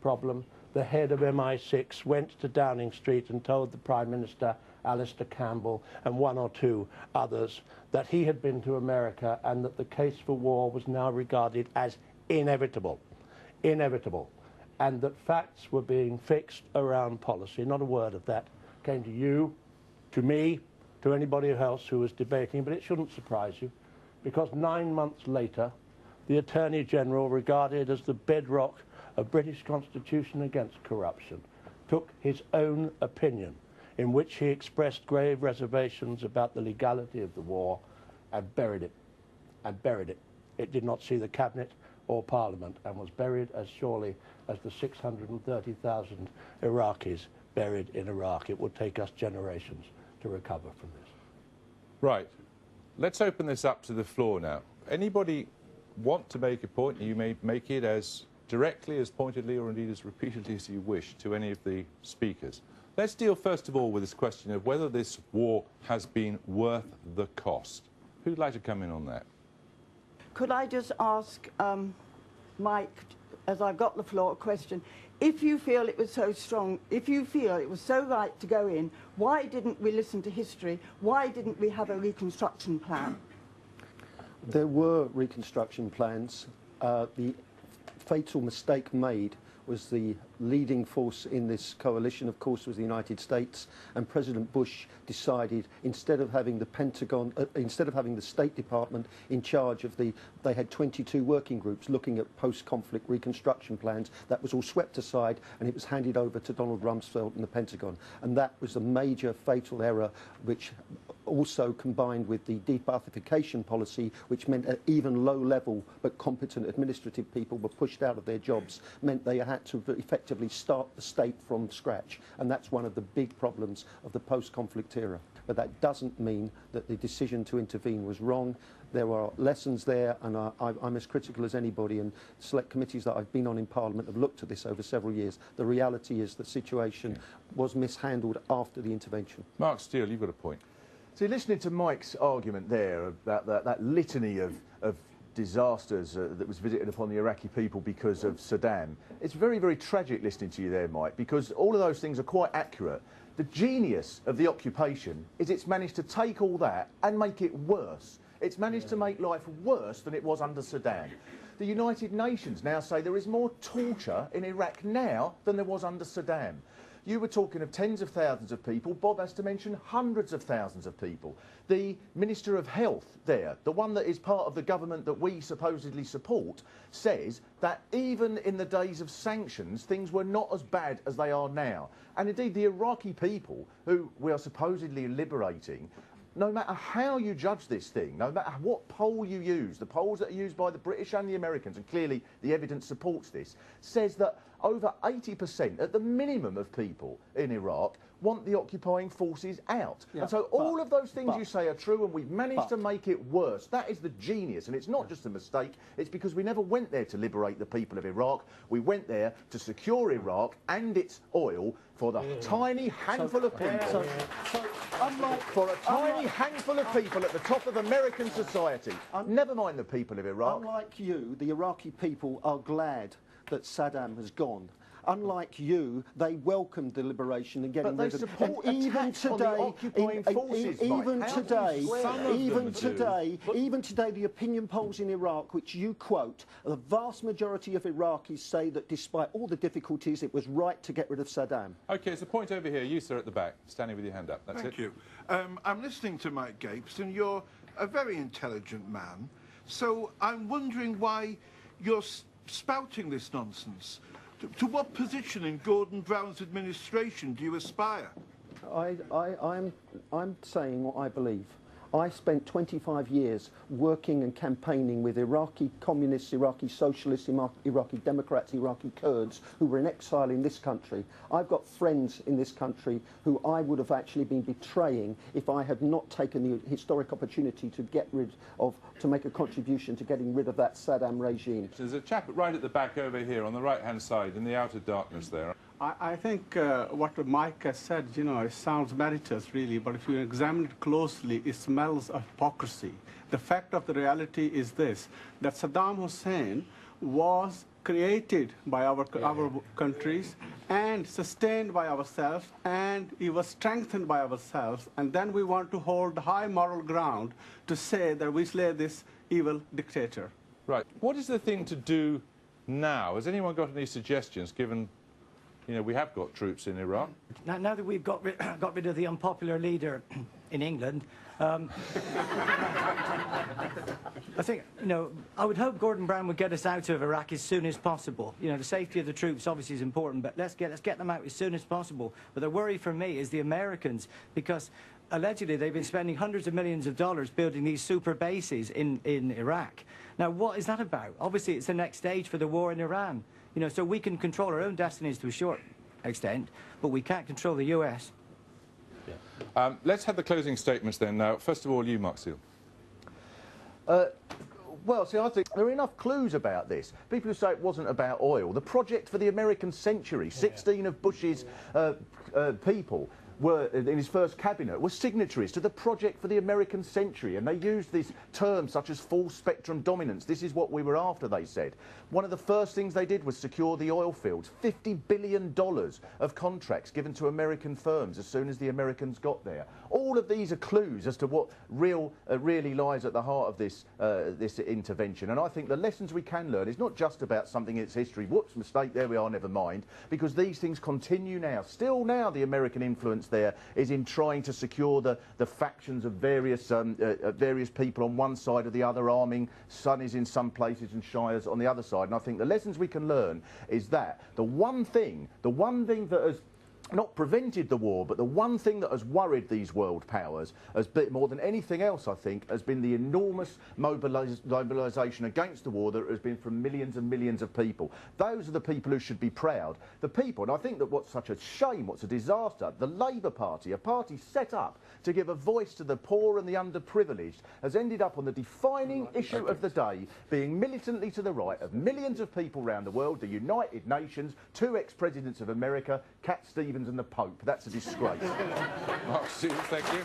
problem, the head of MI6 went to Downing Street and told the Prime Minister, Alistair Campbell, and one or two others, that he had been to America and that the case for war was now regarded as inevitable, and that facts were being fixed around policy. Not a word of that came to you, to me, to anybody else who was debating, but it shouldn't surprise you, because 9 months later, the Attorney General, regarded as the bedrock of British Constitution against corruption, took his own opinion in which he expressed grave reservations about the legality of the war and buried it. It did not see the Cabinet or Parliament and was buried as surely as the 630,000 Iraqis buried in Iraq. It would take us generations to recover from this. Right. Let's open this up to the floor now. Anybody want to make a point? You may make it as directly, as pointedly, or indeed as repeatedly as you wish to any of the speakers. Let's deal first of all with this question of whether this war has been worth the cost. Who'd like to come in on that? Could I just ask Mike, as I've got the floor, a question? If you feel it was so strong, if you feel it was so right to go in, why didn't we listen to history? Why didn't we have a reconstruction plan? There were reconstruction plans. The fatal mistake made was the leading force in this coalition, of course, was the United States, and President Bush decided, instead of having the Pentagon, instead of having the State Department in charge of they had 22 working groups looking at post-conflict reconstruction plans. That was all swept aside, and it was handed over to Donald Rumsfeld and the Pentagon. And that was a major fatal error, which also combined with the debathification policy, which meant that even low-level but competent administrative people were pushed out of their jobs, meant they had to effectively start the state from scratch. And that's one of the big problems of the post-conflict era. But that doesn't mean that the decision to intervene was wrong. There are lessons there, and I'm as critical as anybody, and select committees that I've been on in Parliament have looked at this over several years. The reality is the situation was mishandled after the intervention. Mark Steele, you've got a point. See, listening to Mike's argument there about that litany of disasters that was visited upon the Iraqi people because of Saddam, it's very, very tragic listening to you there, Mike, because all of those things are quite accurate. The genius of the occupation is it's managed to take all that and make it worse. It's managed to make life worse than it was under Saddam. The United Nations now say there is more torture in Iraq now than there was under Saddam. You were talking of tens of thousands of people. Bob has to mention hundreds of thousands of people. The Minister of Health there, the one that is part of the government that we supposedly support, says that even in the days of sanctions, things were not as bad as they are now. And indeed, the Iraqi people, who we are supposedly liberating, no matter how you judge this thing, no matter what poll you use, the polls that are used by the British and the Americans, and clearly the evidence supports this, says that over 80% at the minimum of people in Iraq want the occupying forces out. Yeah, and so all of those things you say are true, and we've managed to make it worse. That is the genius, and it's not just a mistake, it's because we never went there to liberate the people of Iraq. We went there to secure Iraq and its oil for the tiny handful of people. For a tiny handful of people at the top of American society. Never mind the people of Iraq. Unlike you, the Iraqi people are glad that Saddam has gone. Unlike you, they welcomed the liberation and getting rid of it. And even today, the opinion polls in Iraq, which you quote, the vast majority of Iraqis say that despite all the difficulties, it was right to get rid of Saddam. OK, there's a point over here. You, sir, at the back, standing with your hand up. That's Thank you. I'm listening to Mike Gapes, and you're a very intelligent man. So I'm wondering why you're spouting this nonsense. To what position in Gordon Brown's administration do you aspire? I'm saying what I believe. I spent 25 years working and campaigning with Iraqi communists, Iraqi socialists, Iraqi Democrats, Iraqi Kurds who were in exile in this country. I've got friends in this country who I would have actually been betraying if I had not taken the historic opportunity to get rid of, to make a contribution to getting rid of that Saddam regime. There's a chap right at the back over here on the right-hand side in the outer darkness there. I think what Mike has said, you know, it sounds meritorious, really, but if you examine it closely, it smells of hypocrisy. The fact of the reality is this, that Saddam Hussein was created by our countries and sustained by ourselves, and it was strengthened by ourselves. And then we want to hold high moral ground to say that we slay this evil dictator. Right. What is the thing to do now? Has anyone got any suggestions, given, you know, we have got troops in Iraq? Now that we've got rid of the unpopular leader in England, I think, you know, I would hope Gordon Brown would get us out of Iraq as soon as possible. You know, the safety of the troops obviously is important, but let's get them out as soon as possible. But the worry for me is the Americans, because allegedly they've been spending hundreds of millions of dollars building these super bases in Iraq. Now, what is that about? Obviously, it's the next stage for the war in Iran. You know, so we can control our own destinies to a short extent, but we can't control the US. Let's have the closing statements then. Now, first of all, you, Mark Seal. Well, see, I think there are enough clues about this. People who say it wasn't about oil. The project for the American century, 16 of Bush's people were, in his first cabinet, were signatories to the project for the American century, and they used this term such as full spectrum dominance. This is what we were after, they said. One of the first things they did was secure the oil fields. $50 billion of contracts given to American firms as soon as the Americans got there. All of these are clues as to what really lies at the heart of this intervention. And I think the lessons we can learn is not just about something in its history. Whoops, mistake, there we are, never mind. Because these things continue now. Still now the American influence there is in trying to secure the factions of various people on one side or the other, arming Sunnis in some places and Shias on the other side. And I think the lessons we can learn is that the one thing that has not prevented the war, but the one thing that has worried these world powers has been, more than anything else, I think, has been the enormous mobilisation against the war that has been from millions and millions of people. Those are the people who should be proud. The people, and I think that what's such a shame, what's a disaster, the Labour Party, a party set up to give a voice to the poor and the underprivileged, has ended up on the defining issue of the day, being militantly to the right of millions of people around the world, the United Nations, 2 ex-presidents of America, Cat Stevens and the Pope. That's a disgrace. Mark Seal, thank you.